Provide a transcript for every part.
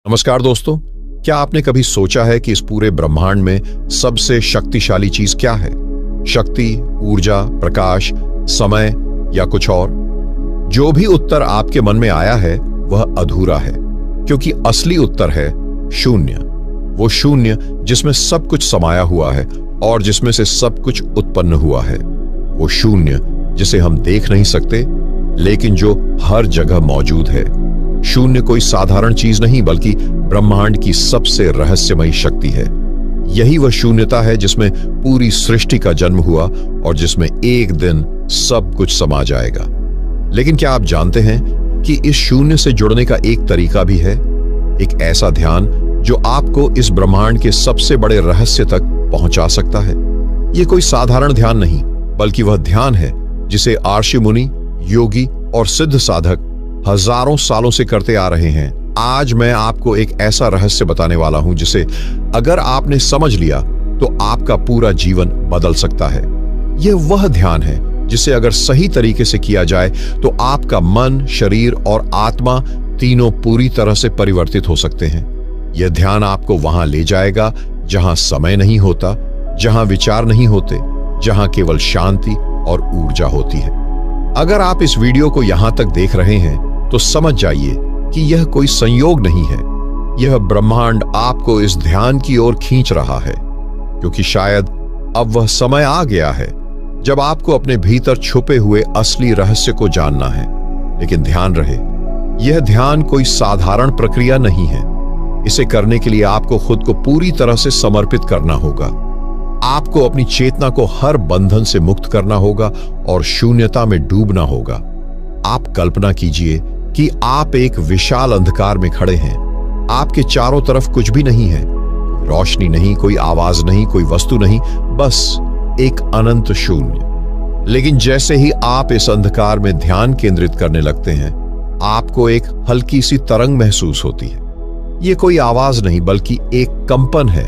नमस्कार दोस्तों, क्या आपने कभी सोचा है कि इस पूरे ब्रह्मांड में सबसे शक्तिशाली चीज क्या है? शक्ति, ऊर्जा, प्रकाश, समय या कुछ और? जो भी उत्तर आपके मन में आया है वह अधूरा है, क्योंकि असली उत्तर है शून्य। वो शून्य जिसमें सब कुछ समाया हुआ है और जिसमें से सब कुछ उत्पन्न हुआ है। वो शून्य जिसे हम देख नहीं सकते लेकिन जो हर जगह मौजूद है। शून्य कोई साधारण चीज नहीं बल्कि ब्रह्मांड की सबसे रहस्यमयी शक्ति है। यही वह शून्यता है जिसमें पूरी सृष्टि का जन्म हुआ और जिसमें एक दिन सब कुछ समा जाएगा। लेकिन क्या आप जानते हैं कि इस शून्य से जुड़ने का एक तरीका भी है, एक ऐसा ध्यान जो आपको इस ब्रह्मांड के सबसे बड़े रहस्य तक पहुंचा सकता है। यह कोई साधारण ध्यान नहीं बल्कि वह ध्यान है जिसे आर्षि मुनि, योगी और सिद्ध साधक हजारों सालों से करते आ रहे हैं। आज मैं आपको एक ऐसा रहस्य बताने वाला हूं जिसे अगर आपने समझ लिया तो आपका पूरा जीवन बदल सकता है। यह वह ध्यान है जिसे अगर सही तरीके से किया जाए तो आपका मन, शरीर और आत्मा तीनों पूरी तरह से परिवर्तित हो सकते हैं। यह ध्यान आपको वहां ले जाएगा जहां समय नहीं होता, जहां विचार नहीं होते, जहां केवल शांति और ऊर्जा होती है। अगर आप इस वीडियो को यहां तक देख रहे हैं तो समझ जाइए कि यह कोई संयोग नहीं है। यह ब्रह्मांड आपको इस ध्यान की ओर खींच रहा है, क्योंकि शायद अब वह समय आ गया है जब आपको अपने भीतर छुपे हुए असली रहस्य को जानना है। लेकिन ध्यान रहे, यह ध्यान कोई साधारण प्रक्रिया नहीं है। इसे करने के लिए आपको खुद को पूरी तरह से समर्पित करना होगा। आपको अपनी चेतना को हर बंधन से मुक्त करना होगा और शून्यता में डूबना होगा। आप कल्पना कीजिए कि आप एक विशाल अंधकार में खड़े हैं। आपके चारों तरफ कुछ भी नहीं है, रोशनी नहीं, कोई आवाज नहीं, कोई वस्तु नहीं, बस एक अनंत शून्य। लेकिन जैसे ही आप इस अंधकार में ध्यान केंद्रित करने लगते हैं, आपको एक हल्की सी तरंग महसूस होती है। यह कोई आवाज नहीं बल्कि एक कंपन है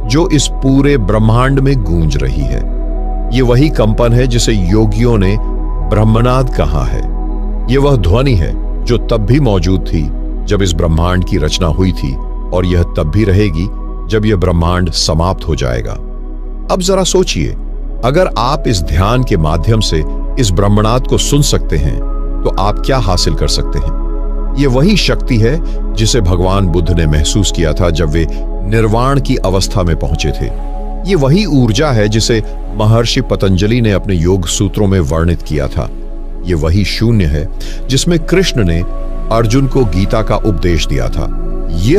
जो इस पूरे ब्रह्मांड में गूंज रही है। यह वही कंपन है जिसे योगियों ने ब्रह्मनाद कहा है। यह वह ध्वनि है जो तब भी मौजूद थी जब इस ब्रह्मांड की रचना हुई थी और यह तब भी रहेगी जब यह ब्रह्मांड समाप्त हो जाएगा। अब जरा सोचिए, अगर आप इस ध्यान के माध्यम से इस ब्रह्मनाद को सुन सकते हैं तो आप क्या हासिल कर सकते हैं? यह वही शक्ति है जिसे भगवान बुद्ध ने महसूस किया था जब वे निर्वाण की अवस्था में पहुंचे थे। यह वही ऊर्जा है जिसे महर्षि पतंजलि ने अपने योग सूत्रों में वर्णित किया था। यह वही शून्य है जिसमें कृष्ण ने अर्जुन को गीता का उपदेश दिया था। यह